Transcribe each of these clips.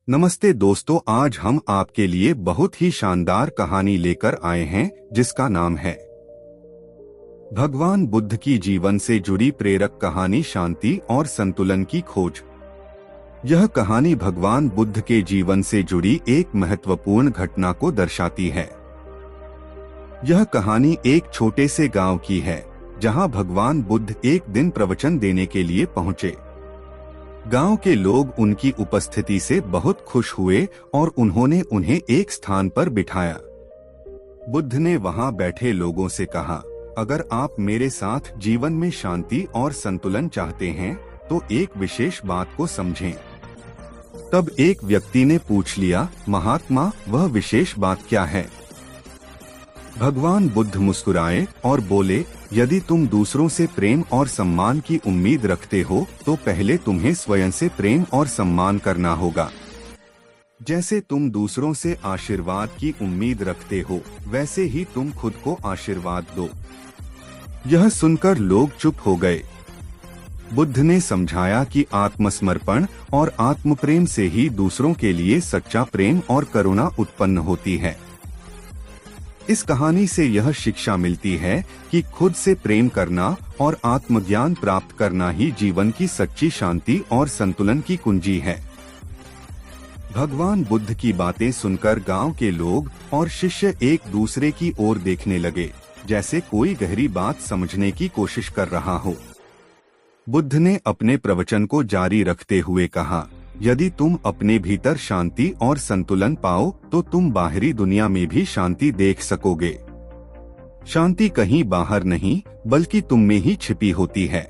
नमस्ते दोस्तों, आज हम आपके लिए बहुत ही शानदार कहानी लेकर आए हैं जिसका नाम है भगवान बुद्ध की जीवन से जुड़ी प्रेरक कहानी शांति और संतुलन की खोज। यह कहानी भगवान बुद्ध के जीवन से जुड़ी एक महत्वपूर्ण घटना को दर्शाती है। यह कहानी एक छोटे से गांव की है जहां भगवान बुद्ध एक दिन प्रवचन देने के लिए पहुंचे। गांव के लोग उनकी उपस्थिति से बहुत खुश हुए और उन्होंने उन्हें एक स्थान पर बिठाया। बुद्ध ने वहां बैठे लोगों से कहा, अगर आप मेरे साथ जीवन में शांति और संतुलन चाहते हैं तो एक विशेष बात को समझें। तब एक व्यक्ति ने पूछ लिया, महात्मा, वह विशेष बात क्या है? भगवान बुद्ध मुस्कुराए और बोले, यदि तुम दूसरों से प्रेम और सम्मान की उम्मीद रखते हो तो पहले तुम्हें स्वयं से प्रेम और सम्मान करना होगा। जैसे तुम दूसरों से आशीर्वाद की उम्मीद रखते हो वैसे ही तुम खुद को आशीर्वाद दो। यह सुनकर लोग चुप हो गए। बुद्ध ने समझाया कि आत्मसमर्पण और आत्मप्रेम से ही दूसरों के लिए सच्चा प्रेम और करुणा उत्पन्न होती है। इस कहानी से यह शिक्षा मिलती है कि खुद से प्रेम करना और आत्मज्ञान प्राप्त करना ही जीवन की सच्ची शांति और संतुलन की कुंजी है। भगवान बुद्ध की बातें सुनकर गांव के लोग और शिष्य एक दूसरे की ओर देखने लगे, जैसे कोई गहरी बात समझने की कोशिश कर रहा हो। बुद्ध ने अपने प्रवचन को जारी रखते हुए कहा, यदि तुम अपने भीतर शांति और संतुलन पाओ तो तुम बाहरी दुनिया में भी शांति देख सकोगे। शांति कहीं बाहर नहीं बल्कि तुम में ही छिपी होती है।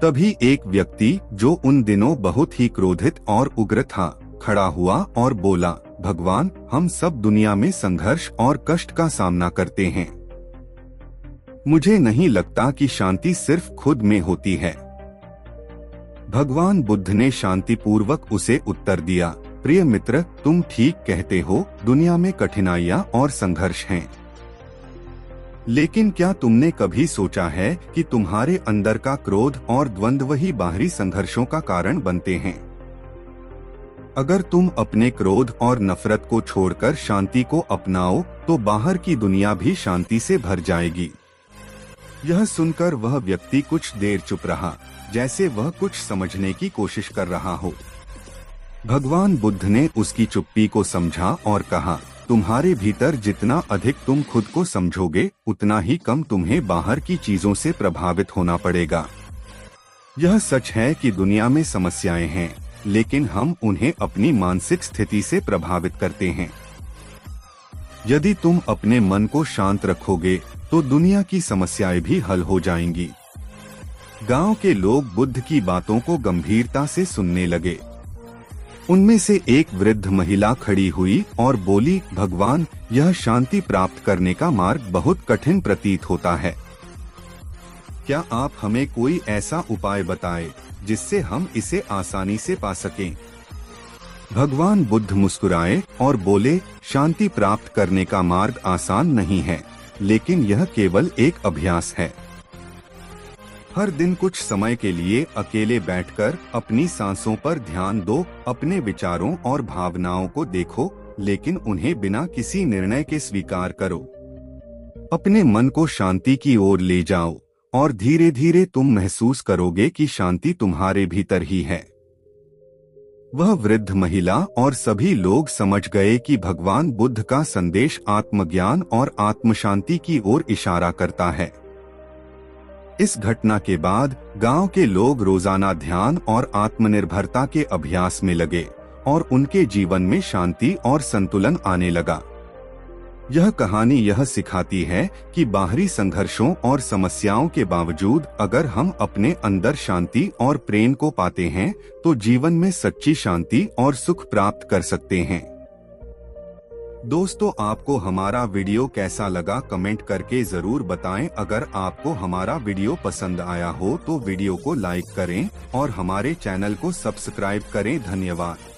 तभी एक व्यक्ति जो उन दिनों बहुत ही क्रोधित और उग्र था, खड़ा हुआ और बोला, भगवान, हम सब दुनिया में संघर्ष और कष्ट का सामना करते हैं। मुझे नहीं लगता कि शांति सिर्फ खुद में होती है। भगवान बुद्ध ने शांतिपूर्वक उसे उत्तर दिया, प्रिय मित्र, तुम ठीक कहते हो, दुनिया में कठिनाइयां और संघर्ष हैं। लेकिन क्या तुमने कभी सोचा है कि तुम्हारे अंदर का क्रोध और द्वंद्व ही बाहरी संघर्षों का कारण बनते हैं? अगर तुम अपने क्रोध और नफरत को छोड़कर शांति को अपनाओ तो बाहर की दुनिया भी शांति से भर जाएगी। यह सुनकर वह व्यक्ति कुछ देर चुप रहा, जैसे वह कुछ समझने की कोशिश कर रहा हो। भगवान बुद्ध ने उसकी चुप्पी को समझा और कहा, तुम्हारे भीतर जितना अधिक तुम खुद को समझोगे उतना ही कम तुम्हें बाहर की चीजों से प्रभावित होना पड़ेगा। यह सच है कि दुनिया में समस्याएं हैं, लेकिन हम उन्हें अपनी मानसिक स्थिति से प्रभावित करते हैं। यदि तुम अपने मन को शांत रखोगे तो दुनिया की समस्याएं भी हल हो जाएंगी। गांव के लोग बुद्ध की बातों को गंभीरता से सुनने लगे। उनमें से एक वृद्ध महिला खड़ी हुई और बोली, भगवान, यह शांति प्राप्त करने का मार्ग बहुत कठिन प्रतीत होता है। क्या आप हमें कोई ऐसा उपाय बताएं जिससे हम इसे आसानी से पा सकें? भगवान बुद्ध मुस्कुराए और बोले, शांति प्राप्त करने का मार्ग आसान नहीं है, लेकिन यह केवल एक अभ्यास है। हर दिन कुछ समय के लिए अकेले बैठकर अपनी सांसों पर ध्यान दो, अपने विचारों और भावनाओं को देखो, लेकिन उन्हें बिना किसी निर्णय के स्वीकार करो। अपने मन को शांति की ओर ले जाओ और धीरे धीरे तुम महसूस करोगे कि शांति तुम्हारे भीतर ही है। वह वृद्ध महिला और सभी लोग समझ गए कि भगवान बुद्ध का संदेश आत्मज्ञान और आत्मशांति की ओर इशारा करता है। इस घटना के बाद गांव के लोग रोजाना ध्यान और आत्मनिर्भरता के अभ्यास में लगे और उनके जीवन में शांति और संतुलन आने लगा। यह कहानी यह सिखाती है कि बाहरी संघर्षों और समस्याओं के बावजूद अगर हम अपने अंदर शांति और प्रेम को पाते हैं तो जीवन में सच्ची शांति और सुख प्राप्त कर सकते हैं। दोस्तों, आपको हमारा वीडियो कैसा लगा कमेंट करके जरूर बताएं। अगर आपको हमारा वीडियो पसंद आया हो तो वीडियो को लाइक करें और हमारे चैनल को सब्सक्राइब करें। धन्यवाद।